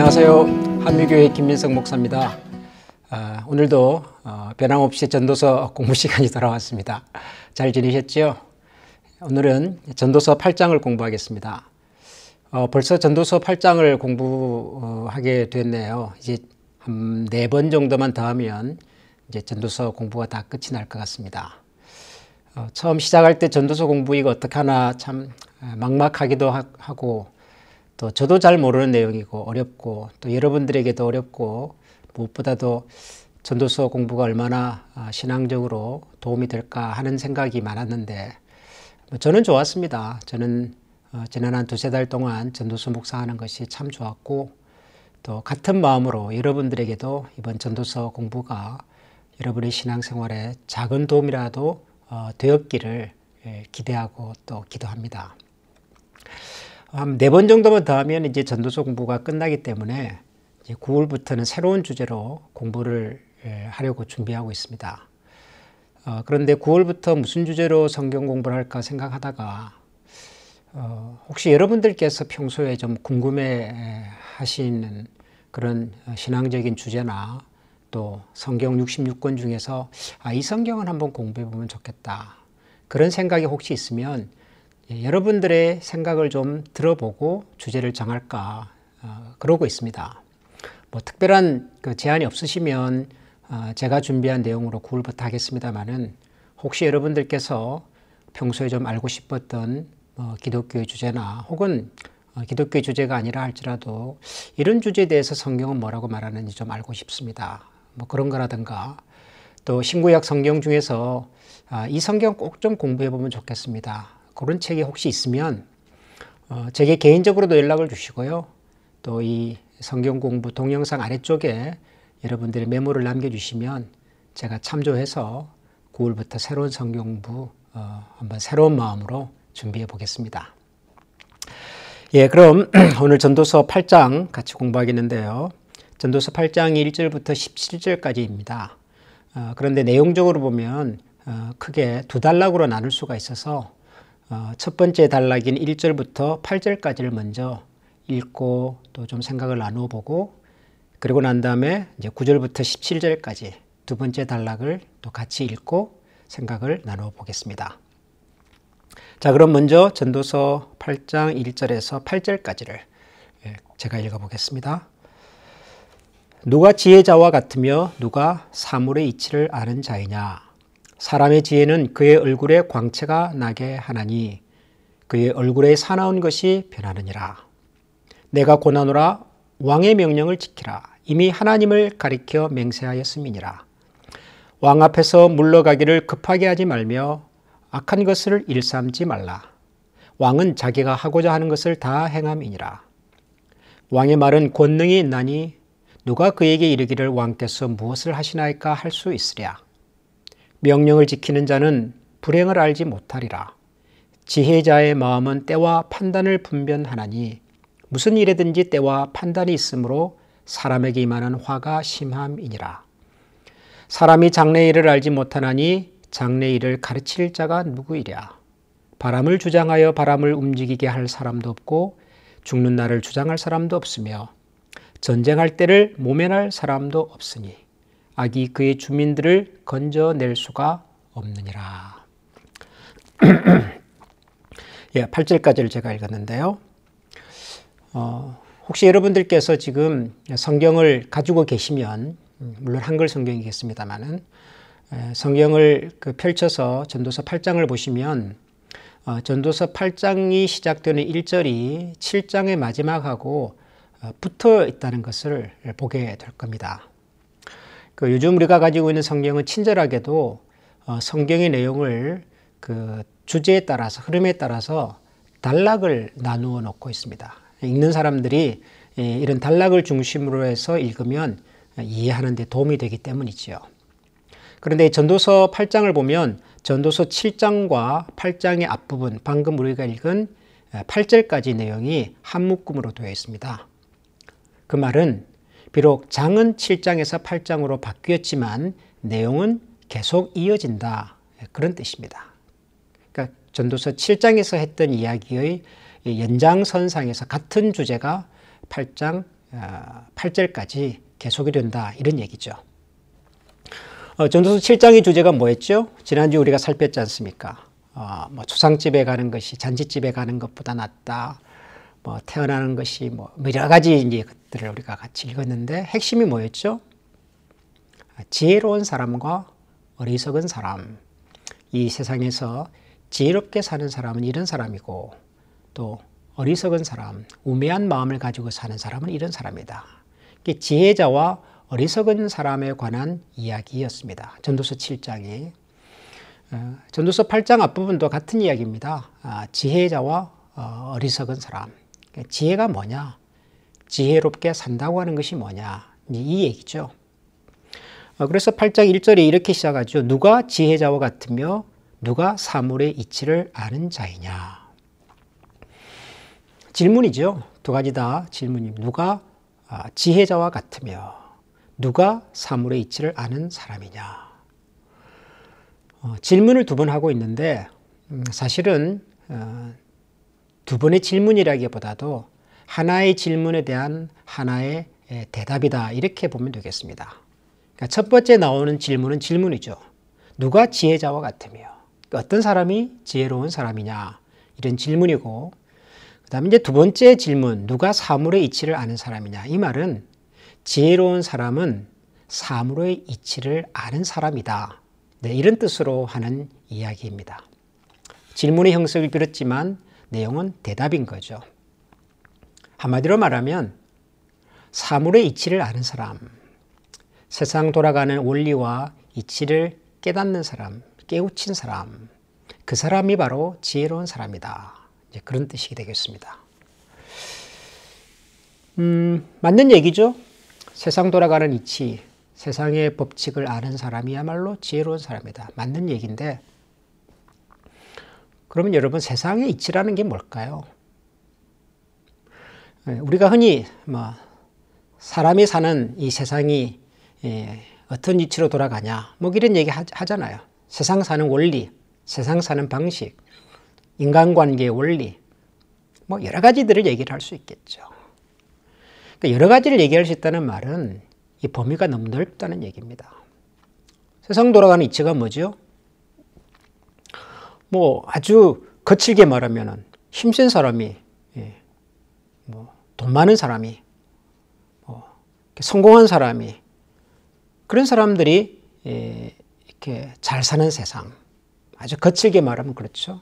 안녕하세요. 한미교회 김민석 목사입니다. 오늘도 변함없이 전도서 공부 시간이 돌아왔습니다. 잘 지내셨죠? 오늘은 전도서 8장을 공부하겠습니다. 벌써 전도서 8장을 공부하게 됐네요. 이제 한 4번 정도만 더 하면 이제 전도서 공부가 다 끝이 날 것 같습니다. 처음 시작할 때 전도서 공부 이거 어떻게 하나 참 막막하기도 하고 또 저도 잘 모르는 내용이고 어렵고 또 여러분들에게도 어렵고 무엇보다도 전도서 공부가 얼마나 신앙적으로 도움이 될까 하는 생각이 많았는데 저는 좋았습니다. 저는 지난 한 2-3달 동안 전도서 묵상하는 것이 참 좋았고 또 같은 마음으로 여러분들에게도 이번 전도서 공부가 여러분의 신앙생활에 작은 도움이라도 되었기를 기대하고 또 기도합니다. 한 4번 정도만 더 하면 이제 전도서 공부가 끝나기 때문에 이제 9월부터는 새로운 주제로 공부를 하려고 준비하고 있습니다. 그런데 9월부터 무슨 주제로 성경 공부를 할까 생각하다가 혹시 여러분들께서 평소에 좀 궁금해 하시는 그런 신앙적인 주제나 또 성경 66권 중에서 이 성경은 한번 공부해 보면 좋겠다. 그런 생각이 혹시 있으면 여러분들의 생각을 좀 들어보고 주제를 정할까 그러고 있습니다. 뭐 특별한 제한이 없으시면 제가 준비한 내용으로 9월부터 하겠습니다만은 혹시 여러분들께서 평소에 좀 알고 싶었던 기독교의 주제나 혹은 기독교의 주제가 아니라 할지라도 이런 주제에 대해서 성경은 뭐라고 말하는지 좀 알고 싶습니다. 뭐 그런 거라든가 또 신구약 성경 중에서 이 성경 꼭 좀 공부해 보면 좋겠습니다. 그런 책이 혹시 있으면 제게 개인적으로도 연락을 주시고요. 또 이 성경 공부 동영상 아래쪽에 여러분들의 메모를 남겨주시면 제가 참조해서 9월부터 새로운 성경 공부 한번 새로운 마음으로 준비해 보겠습니다. 예, 그럼 오늘 전도서 8장 같이 공부하겠는데요. 전도서 8장이 1절부터 17절까지입니다. 그런데 내용적으로 보면 크게 2단락으로 나눌 수가 있어서 첫 번째 단락인 1절부터 8절까지를 먼저 읽고 또 좀 생각을 나누어 보고 그리고 난 다음에 이제 9절부터 17절까지 두 번째 단락을 또 같이 읽고 생각을 나누어 보겠습니다. 자, 그럼 먼저 전도서 8장 1절에서 8절까지를 제가 읽어 보겠습니다. 누가 지혜자와 같으며 누가 사물의 이치를 아는 자이냐? 사람의 지혜는 그의 얼굴에 광채가 나게 하나니 그의 얼굴에 사나운 것이 변하느니라. 내가 고나노라 왕의 명령을 지키라. 이미 하나님을 가리켜 맹세하였음이니라. 왕 앞에서 물러가기를 급하게 하지 말며 악한 것을 일삼지 말라. 왕은 자기가 하고자 하는 것을 다 행함이니라. 왕의 말은 권능이 있나니 누가 그에게 이르기를 왕께서 무엇을 하시나이까 할 수 있으랴. 명령을 지키는 자는 불행을 알지 못하리라. 지혜자의 마음은 때와 판단을 분별하나니 무슨 일에든지 때와 판단이 있으므로 사람에게 임하는 화가 심함이니라. 사람이 장래의 일을 알지 못하나니 장래의 일을 가르칠 자가 누구이랴. 바람을 주장하여 바람을 움직이게 할 사람도 없고 죽는 날을 주장할 사람도 없으며 전쟁할 때를 모면할 사람도 없으니 악이 그의 주민들을 건져낼 수가 없느니라. 예, 8절까지를 제가 읽었는데요. 혹시 여러분들께서 지금 성경을 가지고 계시면 물론 한글 성경이겠습니다만은 성경을 펼쳐서 전도서 8장을 보시면 전도서 8장이 시작되는 1절이 7장의 마지막하고 붙어 있다는 것을 보게 될 겁니다. 요즘 우리가 가지고 있는 성경은 친절하게도 성경의 내용을 주제에 따라서 흐름에 따라서 단락을 나누어 놓고 있습니다. 읽는 사람들이 이런 단락을 중심으로 해서 읽으면 이해하는 데 도움이 되기 때문이지요. 그런데 전도서 8장을 보면 전도서 7장과 8장의 앞부분 방금 우리가 읽은 8절까지 내용이 한 묶음으로 되어 있습니다. 그 말은 비록 장은 7장에서 8장으로 바뀌었지만 내용은 계속 이어진다. 그런 뜻입니다. 그러니까 전도서 7장에서 했던 이야기의 연장선상에서 같은 주제가 8장 8절까지 계속이 된다 이런 얘기죠. 전도서 7장의 주제가 뭐였죠? 지난주 우리가 살폈지 않습니까? 뭐 초상집에 가는 것이 잔치집에 가는 것보다 낫다. 뭐 태어나는 것이 뭐 여러 가지 이제 것들을 우리가 같이 읽었는데 핵심이 뭐였죠? 지혜로운 사람과 어리석은 사람. 이 세상에서 지혜롭게 사는 사람은 이런 사람이고 또 어리석은 사람, 우매한 마음을 가지고 사는 사람은 이런 사람이다. 지혜자와 어리석은 사람에 관한 이야기였습니다. 전도서 7장이. 전도서 8장 앞부분도 같은 이야기입니다. 지혜자와 어리석은 사람. 지혜가 뭐냐? 지혜롭게 산다고 하는 것이 뭐냐? 이 얘기죠. 그래서 8장 1절에 이렇게 시작하죠. 누가 지혜자와 같으며 누가 사물의 이치를 아는 자이냐? 질문이죠. 두 가지 다 질문입니다. 누가 지혜자와 같으며 누가 사물의 이치를 아는 사람이냐? 질문을 두 번 하고 있는데 사실은 두 번의 질문이라기보다도 하나의 질문에 대한 하나의 대답이다 이렇게 보면 되겠습니다. 그러니까 첫 번째 나오는 질문은 질문이죠. 누가 지혜자와 같으며 어떤 사람이 지혜로운 사람이냐 이런 질문이고 그 다음에 이제 두 번째 질문 누가 사물의 이치를 아는 사람이냐 이 말은 지혜로운 사람은 사물의 이치를 아는 사람이다. 네, 이런 뜻으로 하는 이야기입니다. 질문의 형식을 빌었지만 내용은 대답인 거죠. 한마디로 말하면 사물의 이치를 아는 사람, 세상 돌아가는 원리와 이치를 깨닫는 사람, 깨우친 사람, 그 사람이 바로 지혜로운 사람이다. 이제 그런 뜻이 되겠습니다. 맞는 얘기죠. 세상 돌아가는 이치, 세상의 법칙을 아는 사람이야말로 지혜로운 사람이다. 맞는 얘기인데 그러면 여러분 세상의 이치라는 게 뭘까요? 우리가 흔히 사람이 사는 이 세상이 어떤 이치로 돌아가냐 뭐 이런 얘기 하잖아요. 세상 사는 원리, 세상 사는 방식, 인간관계의 원리 뭐 여러 가지들을 얘기를 할 수 있겠죠. 그러니까 여러 가지를 얘기할 수 있다는 말은 이 범위가 너무 넓다는 얘기입니다. 세상 돌아가는 이치가 뭐죠? 뭐 아주 거칠게 말하면 힘센 사람이, 돈 많은 사람이, 성공한 사람이 그런 사람들이 이렇게 잘 사는 세상. 아주 거칠게 말하면 그렇죠.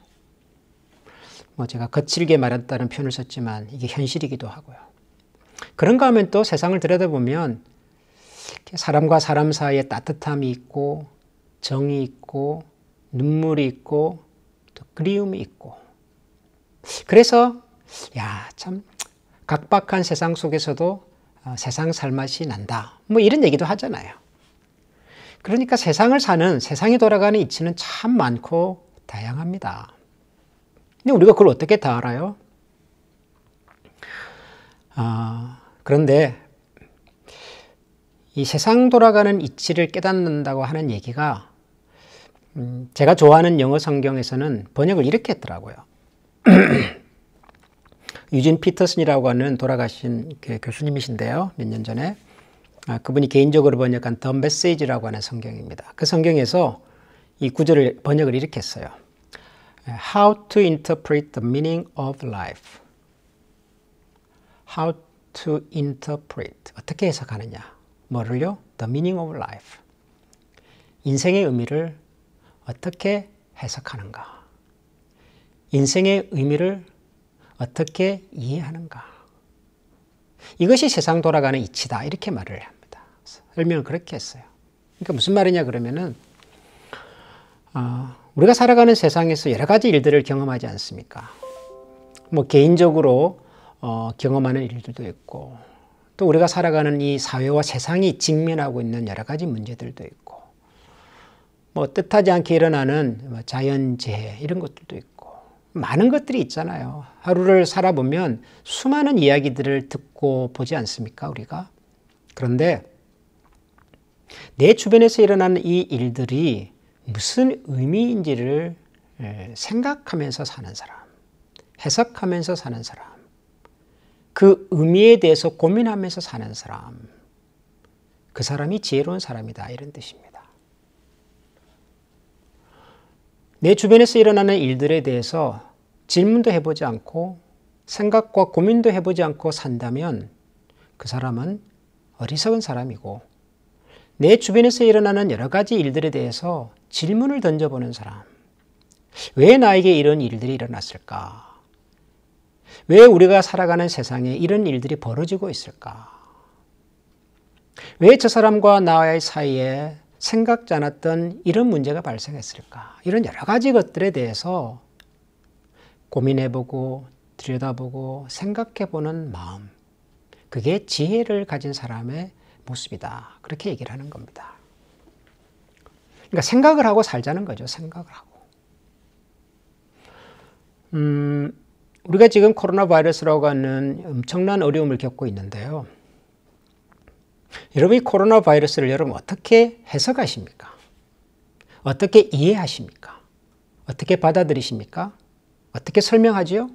뭐 제가 거칠게 말했다는 표현을 썼지만 이게 현실이기도 하고요. 그런가 하면 또 세상을 들여다보면 사람과 사람 사이에 따뜻함이 있고 정이 있고 눈물이 있고 또 그리움이 있고 그래서 참 각박한 세상 속에서도 세상 살맛이 난다. 뭐 이런 얘기도 하잖아요. 그러니까 세상이 돌아가는 이치는 참 많고 다양합니다. 근데 우리가 그걸 어떻게 다 알아요? 그런데 이 세상 돌아가는 이치를 깨닫는다고 하는 얘기가 제가 좋아하는 영어 성경에서는 번역을 이렇게 했더라고요. 유진 피터슨이라고 하는 돌아가신 교수님이신데요. 몇 년 전에. 그분이 개인적으로 번역한 The Message라고 하는 성경입니다. 그 성경에서 이 구절을 번역을 이렇게 했어요. How to interpret the meaning of life. How to interpret. 어떻게 해석하느냐. 뭐를요? The meaning of life. 인생의 의미를 어떻게 해석하는가. 인생의 의미를 어떻게 이해하는가. 이것이 세상 돌아가는 이치다. 이렇게 말을 합니다. 설명을 그렇게 했어요. 그러니까 무슨 말이냐 그러면은 우리가 살아가는 세상에서 여러 가지 일들을 경험하지 않습니까? 뭐 개인적으로 경험하는 일들도 있고 또 우리가 살아가는 이 사회와 세상이 직면하고 있는 여러 가지 문제들도 있고 뭐 뜻하지 않게 일어나는 자연재해 이런 것들도 있고 많은 것들이 있잖아요. 하루를 살아보면 수많은 이야기들을 듣고 보지 않습니까, 우리가? 그런데 내 주변에서 일어나는 이 일들이 무슨 의미인지를 생각하면서 사는 사람, 해석하면서 사는 사람, 그 의미에 대해서 고민하면서 사는 사람, 그 사람이 지혜로운 사람이다, 이런 뜻입니다. 내 주변에서 일어나는 일들에 대해서 질문도 해보지 않고 생각과 고민도 해보지 않고 산다면 그 사람은 어리석은 사람이고, 내 주변에서 일어나는 여러 가지 일들에 대해서 질문을 던져보는 사람, 왜 나에게 이런 일들이 일어났을까? 왜 우리가 살아가는 세상에 이런 일들이 벌어지고 있을까? 왜 저 사람과 나의 사이에 생각지 않았던 이런 문제가 발생했을까? 이런 여러 가지 것들에 대해서 고민해보고 들여다보고 생각해보는 마음, 그게 지혜를 가진 사람의 모습이다, 그렇게 얘기를 하는 겁니다. 그러니까 생각을 하고 살자는 거죠. 생각을 하고. 우리가 지금 코로나 바이러스라고 하는 엄청난 어려움을 겪고 있는데요. 여러분이 코로나 바이러스를 여러분 어떻게 해석하십니까? 어떻게 이해하십니까? 어떻게 받아들이십니까? 어떻게 설명하지요?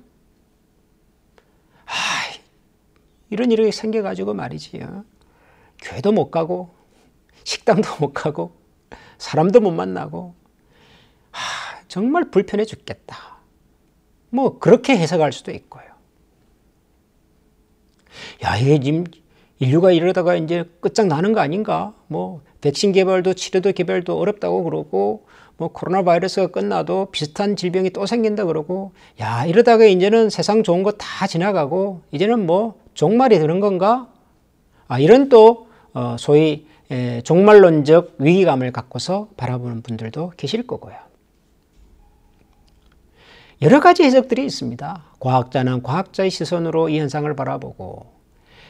이런 일이 생겨가지고 말이지. 교회도 못 가고, 식당도 못 가고, 사람도 못 만나고, 정말 불편해 죽겠다. 뭐, 그렇게 해석할 수도 있고요. 야, 이게 지금 인류가 이러다가 이제 끝장나는 거 아닌가? 뭐, 백신 개발도 치료도 개발도 어렵다고 그러고, 뭐, 코로나 바이러스가 끝나도 비슷한 질병이 또 생긴다 그러고, 야, 이러다가 이제는 세상 좋은 거 다 지나가고, 이제는 뭐, 종말이 되는 건가? 이런 또, 소위, 종말론적 위기감을 갖고서 바라보는 분들도 계실 거고요. 여러 가지 해석들이 있습니다. 과학자는 과학자의 시선으로 이 현상을 바라보고,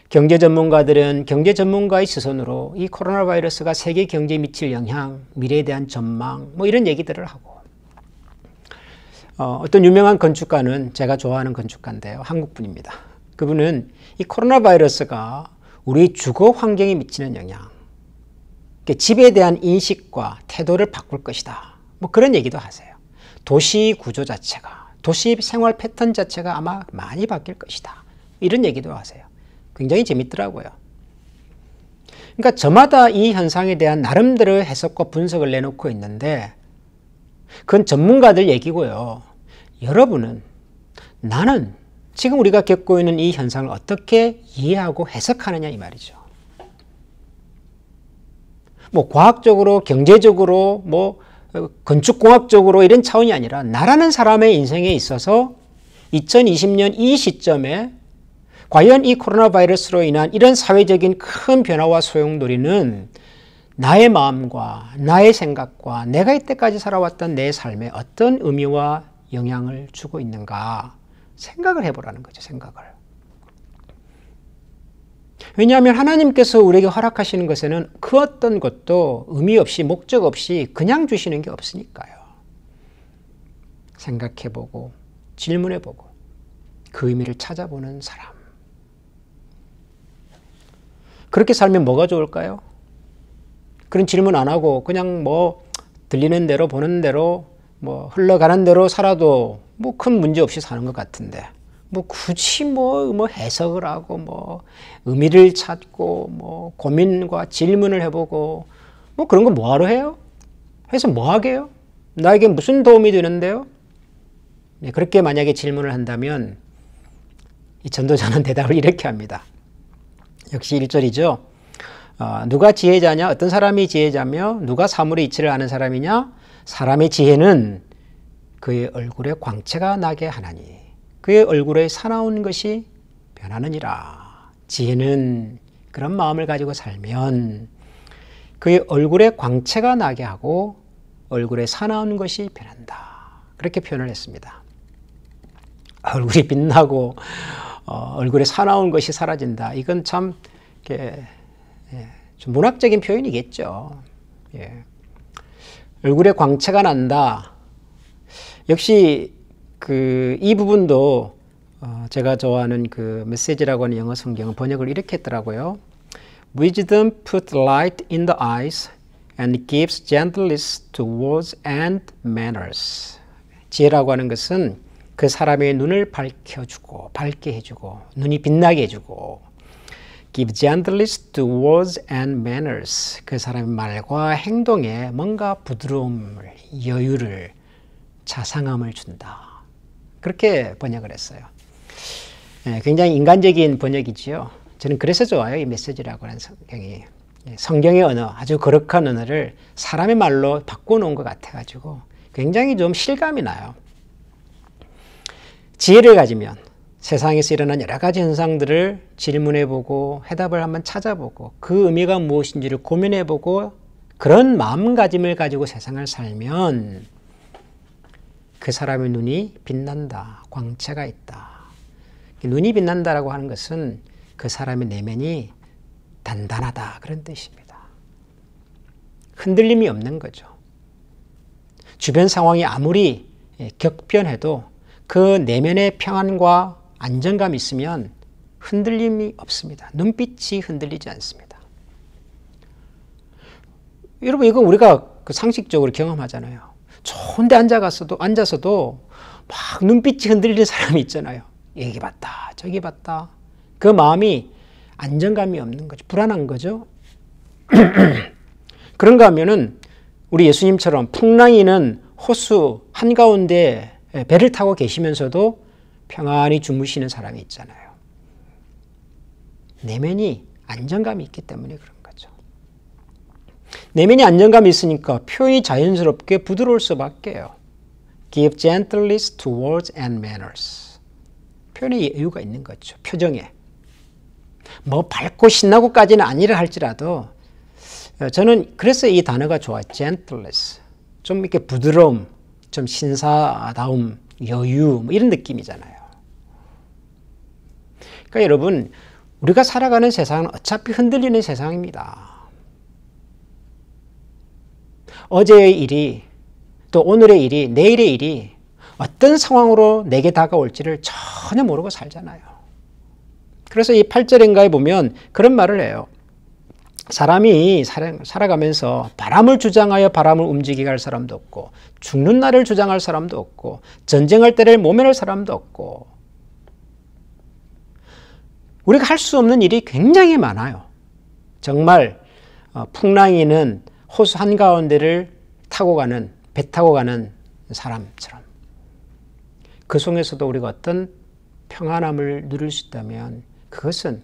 경제 전문가들은 경제 전문가의 시선으로 이 코로나 바이러스가 세계 경제에 미칠 영향, 미래에 대한 전망, 뭐 이런 얘기들을 하고, 어떤 유명한 건축가는 제가 좋아하는 건축가인데요. 한국 분입니다. 그분은 이 코로나 바이러스가 우리 주거 환경에 미치는 영향, 집에 대한 인식과 태도를 바꿀 것이다, 뭐 그런 얘기도 하세요. 도시 구조 자체가, 도시 생활 패턴 자체가 아마 많이 바뀔 것이다, 이런 얘기도 하세요. 굉장히 재밌더라고요. 그러니까 저마다 이 현상에 대한 나름대로의 해석과 분석을 내놓고 있는데, 그건 전문가들 얘기고요. 여러분은, 나는 지금 우리가 겪고 있는 이 현상을 어떻게 이해하고 해석하느냐, 이 말이죠. 뭐 과학적으로, 경제적으로, 뭐 건축공학적으로 이런 차원이 아니라 나라는 사람의 인생에 있어서 2020년 이 시점에 과연 이 코로나 바이러스로 인한 이런 사회적인 큰 변화와 소용돌이는 나의 마음과 나의 생각과 내가 이때까지 살아왔던 내 삶에 어떤 의미와 영향을 주고 있는가 생각을 해보라는 거죠. 생각을. 왜냐하면 하나님께서 우리에게 허락하시는 것에는 그 어떤 것도 의미 없이 목적 없이 그냥 주시는 게 없으니까요. 생각해보고 질문해보고 그 의미를 찾아보는 사람. 그렇게 살면 뭐가 좋을까요? 그런 질문 안 하고 그냥 뭐 들리는 대로 보는 대로 뭐 흘러가는 대로 살아도 뭐 큰 문제 없이 사는 것 같은데, 뭐 굳이 뭐 해석을 하고 뭐 의미를 찾고 뭐 고민과 질문을 해보고 뭐 그런 거 뭐하러 해요? 해서 뭐 하게요? 나에게 무슨 도움이 되는데요? 네, 그렇게 만약에 질문을 한다면 이 전도자는 대답을 이렇게 합니다. 역시 1절이죠. 누가 지혜자냐? 어떤 사람이 지혜자며 누가 사물의 이치를 아는 사람이냐? 사람의 지혜는 그의 얼굴에 광채가 나게 하나니 그의 얼굴에 사나운 것이 변하느니라. 지혜는 그런 마음을 가지고 살면 그의 얼굴에 광채가 나게 하고 얼굴에 사나운 것이 변한다. 그렇게 표현을 했습니다. 얼굴이 빛나고 얼굴에 사나운 것이 사라진다. 이건 참 좀 문학적인 표현이겠죠. 예. 얼굴에 광채가 난다. 역시 이 부분도 제가 좋아하는 그 메시지라고 하는 영어 성경은 번역을 이렇게 했더라고요. Wisdom puts light in the eyes and gives gentleness to words and manners. 지혜라고 하는 것은 그 사람의 눈을 밝혀주고 밝게 해주고 눈이 빛나게 해주고 give gentleness to words and manners 그 사람의 말과 행동에 뭔가 부드러움을 여유를 자상함을 준다. 그렇게 번역을 했어요. 굉장히 인간적인 번역이지요. 저는 그래서 좋아요. 이 메시지라고 하는 성경이. 성경의 언어, 아주 거룩한 언어를 사람의 말로 바꿔놓은 것 같아가지고 굉장히 좀 실감이 나요. 지혜를 가지면 세상에서 일어난 여러 가지 현상들을 질문해보고 해답을 한번 찾아보고 그 의미가 무엇인지를 고민해보고 그런 마음가짐을 가지고 세상을 살면 그 사람의 눈이 빛난다. 광채가 있다. 눈이 빛난다라고 하는 것은 그 사람의 내면이 단단하다. 그런 뜻입니다. 흔들림이 없는 거죠. 주변 상황이 아무리 격변해도 그 내면의 평안과 안정감이 있으면 흔들림이 없습니다. 눈빛이 흔들리지 않습니다. 여러분, 이거 우리가 상식적으로 경험하잖아요. 좋은 데 앉아서도 막 눈빛이 흔들리는 사람이 있잖아요. 여기 봤다, 저기 봤다. 그 마음이 안정감이 없는 거죠. 불안한 거죠. 그런가 하면은 우리 예수님처럼 풍랑이는 호수 한가운데 배를 타고 계시면서도 평안히 주무시는 사람이 있잖아요. 내면이 안정감이 있기 때문에 그런 거죠. 내면이 안정감이 있으니까 표현이 자연스럽게 부드러울 수밖에요. Give gentleness to words and manners. 표현에 여유가 있는 거죠. 표정에. 뭐 밝고 신나고까지는 아니라 할지라도 저는 그래서 이 단어가 좋아요. gentleness. 좀 이렇게 부드러움, 좀 신사다움, 여유 뭐 이런 느낌이잖아요. 그러니까 여러분 우리가 살아가는 세상은 어차피 흔들리는 세상입니다. 어제의 일이 또 오늘의 일이 내일의 일이 어떤 상황으로 내게 다가올지를 전혀 모르고 살잖아요. 그래서 이 8절인가에 보면 그런 말을 해요. 사람이 살아가면서 바람을 주장하여 바람을 움직이게 할 사람도 없고 죽는 날을 주장할 사람도 없고 전쟁할 때를 모면할 사람도 없고 우리가 할 수 없는 일이 굉장히 많아요. 정말 풍랑이는 호수 한가운데를 배 타고 가는 사람처럼 그 속에서도 우리가 어떤 평안함을 누릴 수 있다면 그것은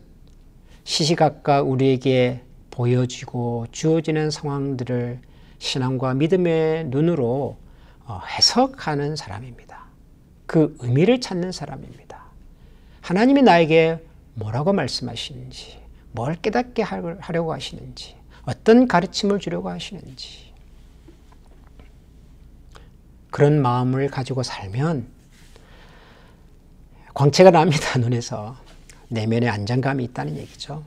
시시각각 우리에게 보여지고 주어지는 상황들을 신앙과 믿음의 눈으로 해석하는 사람입니다. 그 의미를 찾는 사람입니다. 하나님이 나에게 뭐라고 말씀하시는지, 뭘 깨닫게 하려고 하시는지, 어떤 가르침을 주려고 하시는지 그런 마음을 가지고 살면 광채가 납니다. 눈에서. 내면에 안정감이 있다는 얘기죠.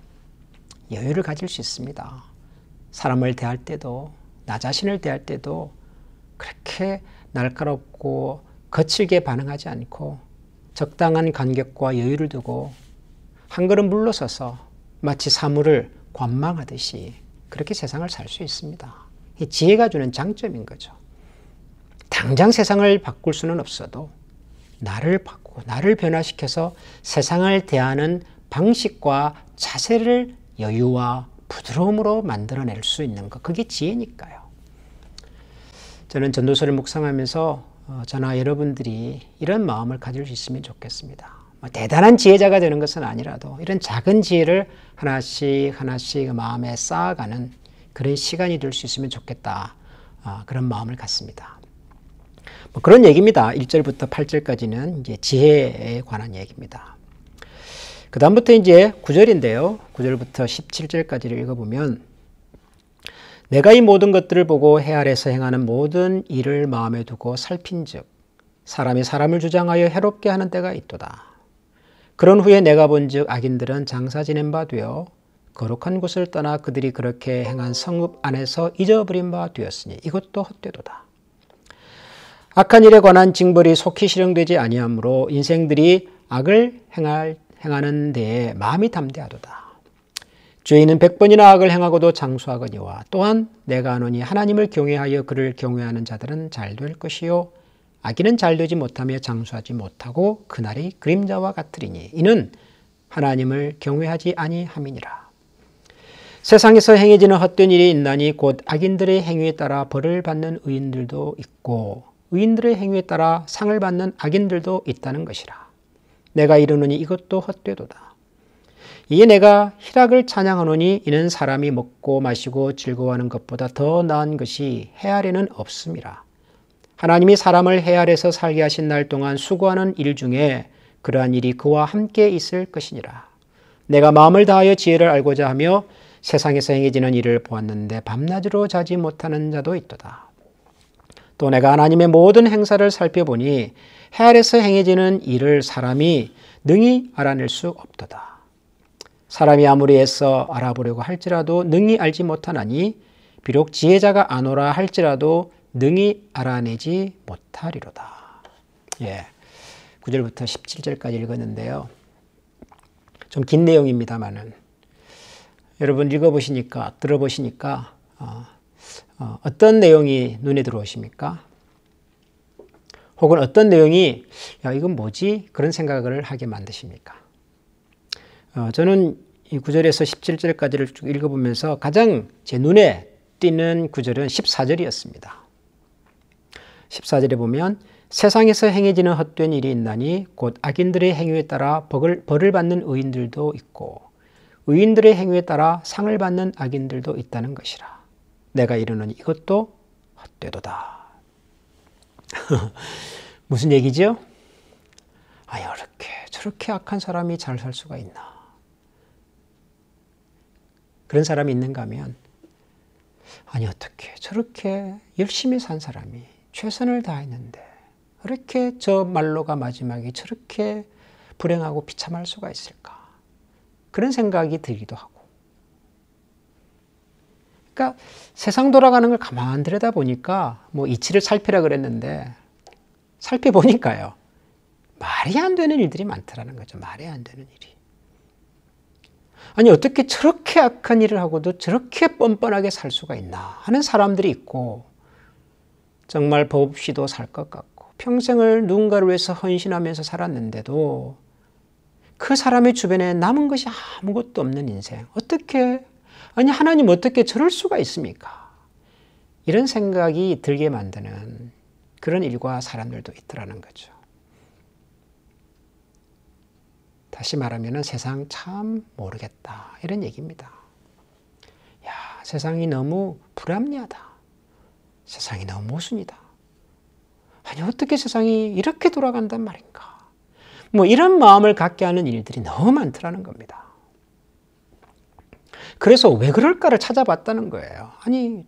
여유를 가질 수 있습니다. 사람을 대할 때도 나 자신을 대할 때도 그렇게 날카롭고 거칠게 반응하지 않고 적당한 간격과 여유를 두고 한 걸음 물러서서 마치 사물을 관망하듯이 그렇게 세상을 살 수 있습니다. 이 지혜가 주는 장점인 거죠. 당장 세상을 바꿀 수는 없어도 나를 바꾸고 나를 변화시켜서 세상을 대하는 방식과 자세를 여유와 부드러움으로 만들어낼 수 있는 것, 그게 지혜니까요. 저는 전도서를 묵상하면서 저나 여러분들이 이런 마음을 가질 수 있으면 좋겠습니다. 대단한 지혜자가 되는 것은 아니라도 이런 작은 지혜를 하나씩 마음에 쌓아가는 그런 시간이 될 수 있으면 좋겠다. 그런 마음을 갖습니다. 그런 얘기입니다. 1절부터 8절까지는 이제 지혜에 관한 얘기입니다. 그 다음부터 이제 9절인데요. 9절부터 17절까지를 읽어보면 내가 이 모든 것들을 보고 해 아래서 행하는 모든 일을 마음에 두고 살핀즉 사람이 사람을 주장하여 해롭게 하는 때가 있도다. 그런 후에 내가 본즉 악인들은 장사 지낸 바 되어 거룩한 곳을 떠나 그들이 그렇게 행한 성읍 안에서 잊어버린 바 되었으니 이것도 헛되도다. 악한 일에 관한 징벌이 속히 실행되지 아니하므로 인생들이 악을 행하는 데에 마음이 담대하도다. 죄인은 100번이나 악을 행하고도 장수하거니와 또한 내가 아노니 하나님을 경외하여 그를 경외하는 자들은 잘 될 것이요 악인은 잘되지 못하며 장수하지 못하고 그날이 그림자와 같으리니 이는 하나님을 경외하지 아니함이니라. 세상에서 행해지는 헛된 일이 있나니 곧 악인들의 행위에 따라 벌을 받는 의인들도 있고 의인들의 행위에 따라 상을 받는 악인들도 있다는 것이라. 내가 이르노니 이것도 헛되도다. 이에 내가 희락을 찬양하노니 이는 사람이 먹고 마시고 즐거워하는 것보다 더 나은 것이 해 아래는 없음이라. 하나님이 사람을 해 아래서 살게 하신 날 동안 수고하는 일 중에 그러한 일이 그와 함께 있을 것이니라. 내가 마음을 다하여 지혜를 알고자 하며 세상에서 행해지는 일을 보았는데 밤낮으로 자지 못하는 자도 있도다. 또 내가 하나님의 모든 행사를 살펴보니 해 아래서 행해지는 일을 사람이 능히 알아낼 수 없도다. 사람이 아무리 애써 알아보려고 할지라도 능히 알지 못하나니 비록 지혜자가 아노라 할지라도 능히 알아내지 못하리로다. 9절부터 17절까지 읽었는데요. 좀 긴 내용입니다만은 여러분 읽어보시니까 들어보시니까 어떤 내용이 눈에 들어오십니까? 혹은 어떤 내용이 야 이건 뭐지? 그런 생각을 하게 만드십니까? 저는 이 9절에서 17절까지를 쭉 읽어보면서 가장 제 눈에 띄는 구절은 14절이었습니다. 14절에 보면 세상에서 행해지는 헛된 일이 있나니 곧 악인들의 행위에 따라 벌을 받는 의인들도 있고 의인들의 행위에 따라 상을 받는 악인들도 있다는 것이라. 내가 이르노니 이것도 헛되도다. 무슨 얘기죠? 이렇게 저렇게 악한 사람이 잘 살 수가 있나. 그런 사람이 있는가 하면 어떻게 저렇게 열심히 산 사람이 최선을 다했는데 그렇게 저 말로가 마지막에 저렇게 불행하고 비참할 수가 있을까? 그런 생각이 들기도 하고. 그러니까 세상 돌아가는 걸 가만 들여다보니까 이치를 살피라 그랬는데 살펴보니까요. 말이 안 되는 일들이 많더라는 거죠. 말이 안 되는 일이. 어떻게 저렇게 악한 일을 하고도 저렇게 뻔뻔하게 살 수가 있나 하는 사람들이 있고 정말 법 없이도 살 것 같고 평생을 누군가를 위해서 헌신하면서 살았는데도 그 사람의 주변에 남은 것이 아무것도 없는 인생. 어떻게 하나님 어떻게 저럴 수가 있습니까? 이런 생각이 들게 만드는 그런 일과 사람들도 있더라는 거죠. 다시 말하면 세상 참 모르겠다 이런 얘기입니다. 세상이 너무 불합리하다. 세상이 너무 모순이다. 어떻게 세상이 이렇게 돌아간단 말인가. 이런 마음을 갖게 하는 일들이 너무 많더라는 겁니다. 그래서 왜 그럴까를 찾아봤다는 거예요.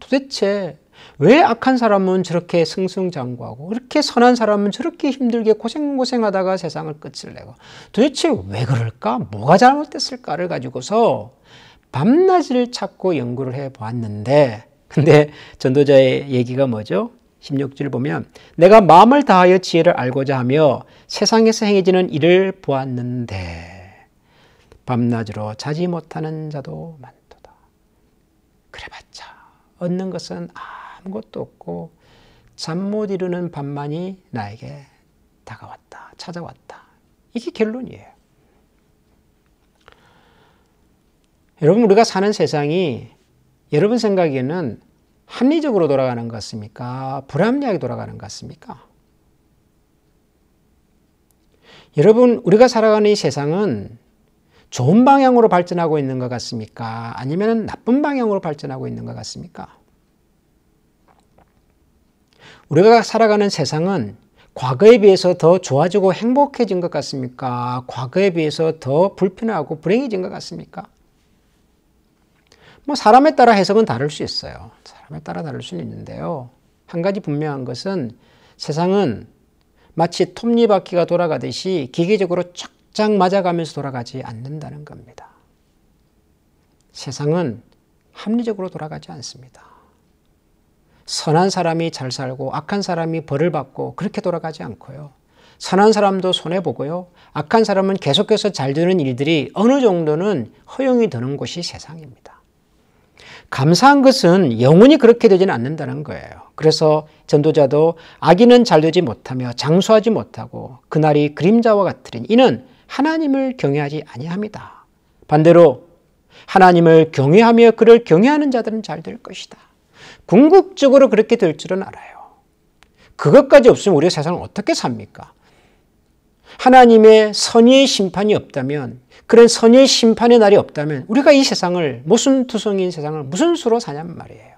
도대체 왜 악한 사람은 저렇게 승승장구하고 그렇게 선한 사람은 저렇게 힘들게 고생하다가 세상을 끝을 내고 도대체 왜 그럴까? 뭐가 잘못됐을까를 가지고서 밤낮을 찾고 연구를 해보았는데 근데 전도자의 얘기가 뭐죠? 16절 보면 내가 마음을 다하여 지혜를 알고자 하며 세상에서 행해지는 일을 보았는데 밤낮으로 자지 못하는 자도 많도다. 그래봤자 얻는 것은 아무것도 없고 잠 못 이루는 밤만이 나에게 다가왔다. 찾아왔다. 이게 결론이에요. 여러분 우리가 사는 세상이 여러분 생각에는 합리적으로 돌아가는 것 같습니까? 불합리하게 돌아가는 것 같습니까? 여러분 우리가 살아가는 이 세상은 좋은 방향으로 발전하고 있는 것 같습니까? 아니면 나쁜 방향으로 발전하고 있는 것 같습니까? 우리가 살아가는 세상은 과거에 비해서 더 좋아지고 행복해진 것 같습니까? 과거에 비해서 더 불편하고 불행해진 것 같습니까? 사람에 따라 해석은 다를 수 있어요. 사람에 따라 다를 수는 있는데요. 한 가지 분명한 것은 세상은 마치 톱니바퀴가 돌아가듯이 기계적으로 쫙쫙 맞아가면서 돌아가지 않는다는 겁니다. 세상은 합리적으로 돌아가지 않습니다. 선한 사람이 잘 살고 악한 사람이 벌을 받고 그렇게 돌아가지 않고요. 선한 사람도 손해보고요. 악한 사람은 계속해서 잘 되는 일들이 어느 정도는 허용이 되는 곳이 세상입니다. 감사한 것은 영원히 그렇게 되지는 않는다는 거예요. 그래서 전도자도 악인은 잘되지 못하며 장수하지 못하고 그날이 그림자와 같으리니 이는 하나님을 경외하지 아니함이다. 반대로 하나님을 경외하며 그를 경외하는 자들은 잘 될 것이다. 궁극적으로 그렇게 될 줄은 알아요. 그것까지 없으면 우리가 세상을 어떻게 삽니까? 하나님의 선의의 심판이 없다면, 그런 선의의 심판의 날이 없다면 우리가 이 세상을, 모순투성이인 세상을 무슨 수로 사냔 말이에요.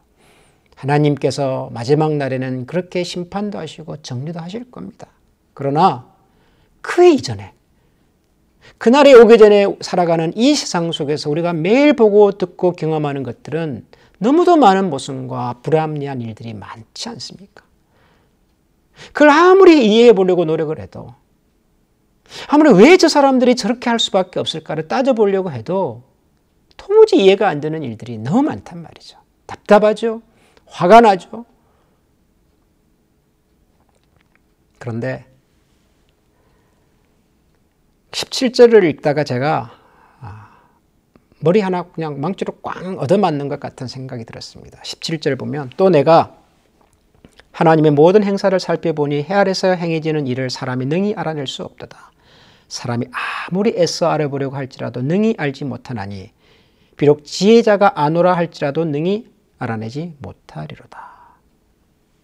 하나님께서 마지막 날에는 그렇게 심판도 하시고 정리도 하실 겁니다. 그러나 그 이전에, 그날이 오기 전에 살아가는 이 세상 속에서 우리가 매일 보고 듣고 경험하는 것들은 너무도 많은 모순과 불합리한 일들이 많지 않습니까? 그걸 아무리 이해해 보려고 노력을 해도, 아무리 왜 저 사람들이 저렇게 할 수밖에 없을까를 따져보려고 해도 도무지 이해가 안 되는 일들이 너무 많단 말이죠. 답답하죠? 화가 나죠? 그런데 17절을 읽다가 제가 머리 하나 그냥 망치로 꽝 얻어맞는 것 같은 생각이 들었습니다. 17절 보면 또 내가 하나님의 모든 행사를 살펴보니 해 아래서 행해지는 일을 사람이 능히 알아낼 수 없도다. 사람이 아무리 애써 알아보려고 할지라도 능히 알지 못하나니 비록 지혜자가 아노라 할지라도 능히 알아내지 못하리로다.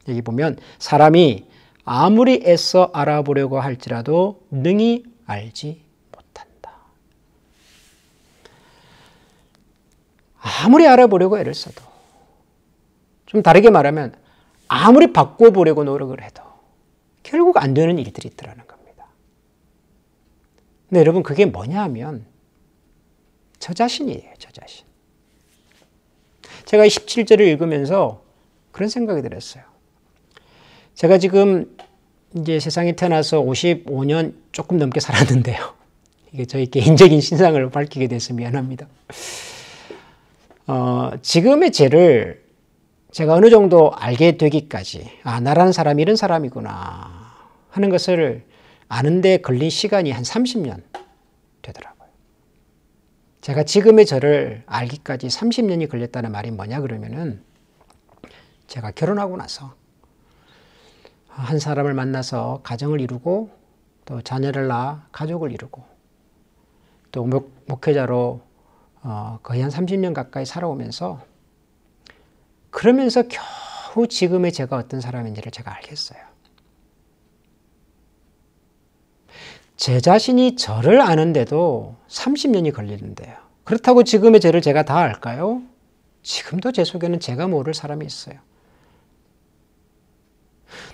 여기 보면 사람이 아무리 애써 알아보려고 할지라도 능히 알지 못한다. 아무리 알아보려고 애를 써도, 좀 다르게 말하면 아무리 바꿔보려고 노력을 해도 결국 안 되는 일들이 있더라는 겁니다. 근데 여러분 그게 뭐냐 하면 저 자신이에요. 저 자신. 제가 17절을 읽으면서 그런 생각이 들었어요. 제가 지금 이제 세상에 태어나서 55년 조금 넘게 살았는데요. 이게 저희 개인적인 신상을 밝히게 돼서 미안합니다. 지금의 죄를 제가 어느 정도 알게 되기까지, 나라는 사람이 이런 사람이구나 하는 것을 아는데 걸린 시간이 한 30년 되더라고요. 제가 지금의 저를 알기까지 30년이 걸렸다는 말이 뭐냐 그러면은, 제가 결혼하고 나서 한 사람을 만나서 가정을 이루고 또 자녀를 낳아 가족을 이루고 또 목회자로 거의 한 30년 가까이 살아오면서, 그러면서 겨우 지금의 제가 어떤 사람인지를 제가 알겠어요. 제 자신이 저를 아는데도 30년이 걸리는데요. 그렇다고 지금의 저를 제가 다 알까요? 지금도 제 속에는 제가 모를 사람이 있어요.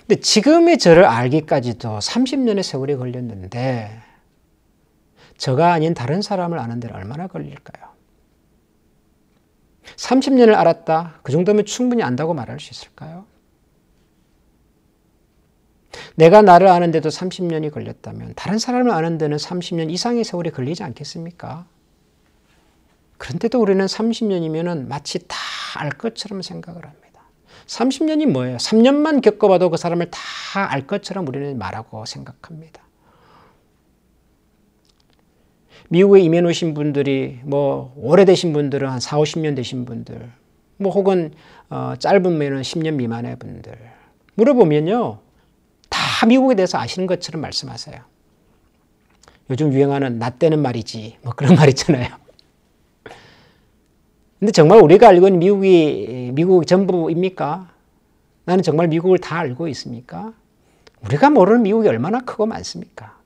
근데 지금의 저를 알기까지도 30년의 세월이 걸렸는데 저가 아닌 다른 사람을 아는 데는 얼마나 걸릴까요? 30년을 알았다. 그 정도면 충분히 안다고 말할 수 있을까요? 내가 나를 아는데도 30년이 걸렸다면 다른 사람을 아는 데는 30년 이상의 세월이 걸리지 않겠습니까? 그런데도 우리는 30년이면 마치 다 알 것처럼 생각을 합니다. 30년이 뭐예요? 3년만 겪어봐도 그 사람을 다 알 것처럼 우리는 말하고 생각합니다. 미국에 이민 오신 분들이, 오래되신 분들은 한 4, 50년 되신 분들, 혹은 짧으면 10년 미만의 분들 물어보면요, 다 미국에 대해서 아시는 것처럼 말씀하세요. 요즘 유행하는 나 때는 말이지, 그런 말 있잖아요. 근데 정말 우리가 알고 있는 미국이 미국 전부입니까? 나는 정말 미국을 다 알고 있습니까? 우리가 모르는 미국이 얼마나 크고 많습니까?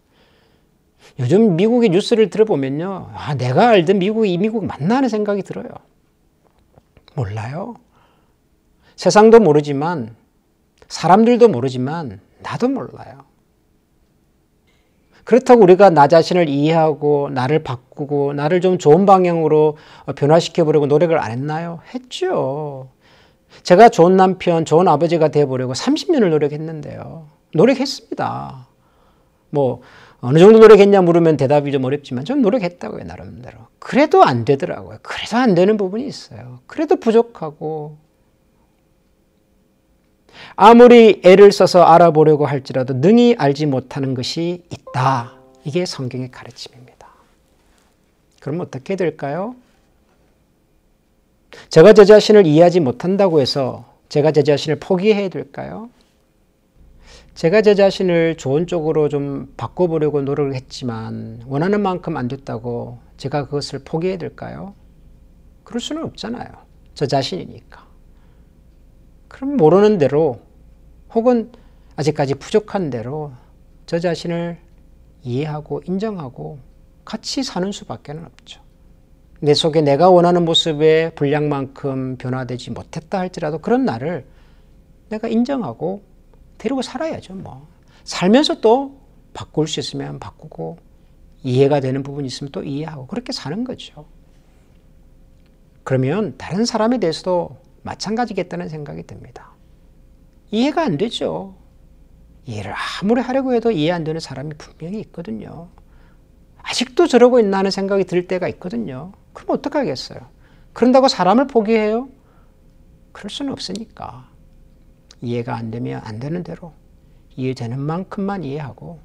요즘 미국의 뉴스를 들어보면요, 내가 알던 미국이 이 미국 맞나 하는 생각이 들어요. 몰라요. 세상도 모르지만, 사람들도 모르지만 나도 몰라요. 그렇다고 우리가 나 자신을 이해하고 나를 바꾸고 나를 좀 좋은 방향으로 변화시켜보려고 노력을 안 했나요? 했죠. 제가 좋은 남편, 좋은 아버지가 되어보려고 30년을 노력했는데요. 노력했습니다. 어느 정도 노력했냐 물으면 대답이 좀 어렵지만 좀 노력했다고요, 나름대로. 그래도 안 되더라고요. 그래도 안 되는 부분이 있어요. 그래도 부족하고, 아무리 애를 써서 알아보려고 할지라도 능히 알지 못하는 것이 있다. 이게 성경의 가르침입니다. 그럼 어떻게 될까요? 제가 저 자신을 이해하지 못한다고 해서 제가 제 자신을 포기해야 될까요? 제가 제 자신을 좋은 쪽으로 좀 바꿔보려고 노력을 했지만 원하는 만큼 안 됐다고 제가 그것을 포기해야 될까요? 그럴 수는 없잖아요. 저 자신이니까. 그럼 모르는 대로 혹은 아직까지 부족한 대로 저 자신을 이해하고 인정하고 같이 사는 수밖에 없죠. 내 속에 내가 원하는 모습의 분량만큼 변화되지 못했다 할지라도 그런 나를 내가 인정하고 데리고 살아야죠. 뭐 살면서 또 바꿀 수 있으면 바꾸고 이해가 되는 부분이 있으면 또 이해하고 그렇게 사는 거죠. 그러면 다른 사람에 대해서도 마찬가지겠다는 생각이 듭니다. 이해가 안 되죠. 이해를 아무리 하려고 해도 이해 안 되는 사람이 분명히 있거든요. 아직도 저러고 있나 하는 생각이 들 때가 있거든요. 그럼 어떡하겠어요? 그런다고 사람을 포기해요? 그럴 수는 없으니까. 이해가 안 되면 안 되는 대로 이해되는 만큼만 이해하고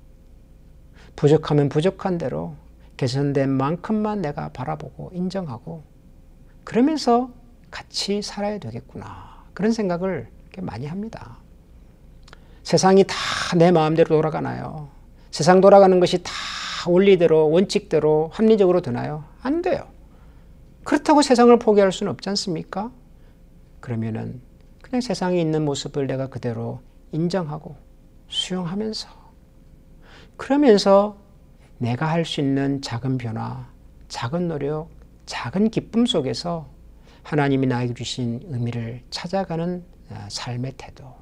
부족하면 부족한 대로 개선된 만큼만 내가 바라보고 인정하고 그러면서 같이 살아야 되겠구나. 그런 생각을 많이 합니다. 세상이 다 내 마음대로 돌아가나요? 세상 돌아가는 것이 다 원리대로 원칙대로 합리적으로 되나요? 안 돼요. 그렇다고 세상을 포기할 수는 없지 않습니까? 그러면은 그냥 세상에 있는 모습을 내가 그대로 인정하고 수용하면서 그러면서 내가 할 수 있는 작은 변화, 작은 노력, 작은 기쁨 속에서 하나님이 나에게 주신 의미를 찾아가는 삶의 태도.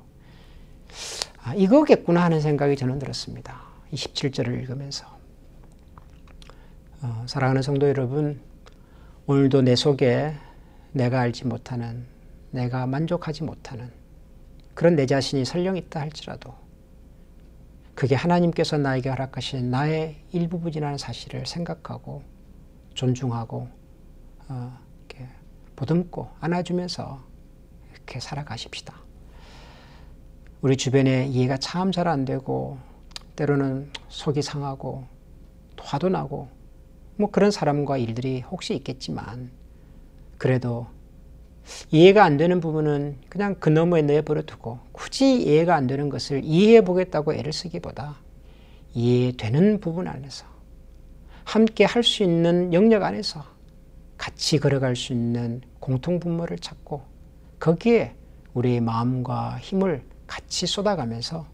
이거겠구나 하는 생각이 저는 들었습니다. 27절을 읽으면서. 사랑하는 성도 여러분, 오늘도 내 속에 내가 알지 못하는, 내가 만족하지 못하는 그런 내 자신이 설령 있다 할지라도 그게 하나님께서 나에게 허락하신 나의 일부분이라는 사실을 생각하고 존중하고 이렇게 보듬고 안아주면서 이렇게 살아가십시다. 우리 주변에 이해가 참 잘 안 되고 때로는 속이 상하고 화도 나고 뭐 그런 사람과 일들이 혹시 있겠지만 그래도 이해가 안 되는 부분은 그냥 그 너머에 내버려 두고 굳이 이해가 안 되는 것을 이해해 보겠다고 애를 쓰기보다 이해되는 부분 안에서 함께 할 수 있는 영역 안에서 같이 걸어갈 수 있는 공통분모를 찾고 거기에 우리의 마음과 힘을 같이 쏟아가면서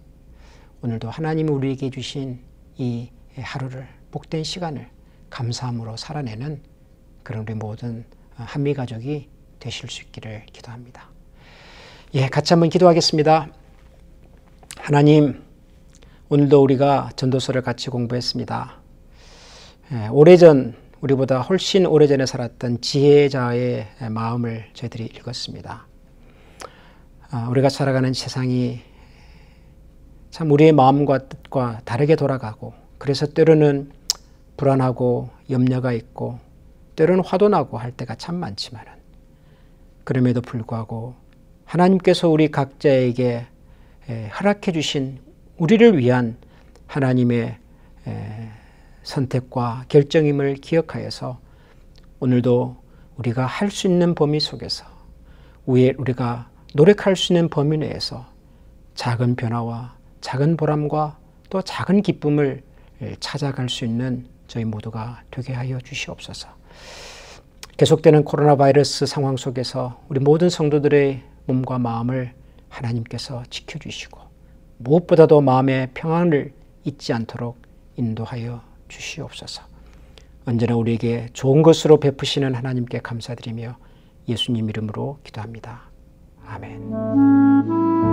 오늘도 하나님이 우리에게 주신 이 하루를 복된 시간을 감사함으로 살아내는 그런 우리 모든 한미가족이 되실 수 있기를 기도합니다. 예, 같이 한번 기도하겠습니다. 하나님, 오늘도 우리가 전도서를 같이 공부했습니다. 오래전 우리보다 훨씬 오래전에 살았던 지혜자의 마음을 저희들이 읽었습니다. 우리가 살아가는 세상이 참 우리의 마음과 뜻과 다르게 돌아가고 그래서 때로는 불안하고 염려가 있고 때로는 화도 나고 할 때가 참 많지만 그럼에도 불구하고 하나님께서 우리 각자에게 허락해 주신 우리를 위한 하나님의 선택과 결정임을 기억하여서 오늘도 우리가 할 수 있는 범위 속에서 우리가 노력할 수 있는 범위 내에서 작은 변화와 작은 보람과 또 작은 기쁨을 찾아갈 수 있는 저희 모두가 되게 하여 주시옵소서. 계속되는 코로나 바이러스 상황 속에서 우리 모든 성도들의 몸과 마음을 하나님께서 지켜주시고 무엇보다도 마음의 평안을 잊지 않도록 인도하여 주시옵소서. 언제나 우리에게 좋은 것으로 베푸시는 하나님께 감사드리며 예수님 이름으로 기도합니다. 아멘.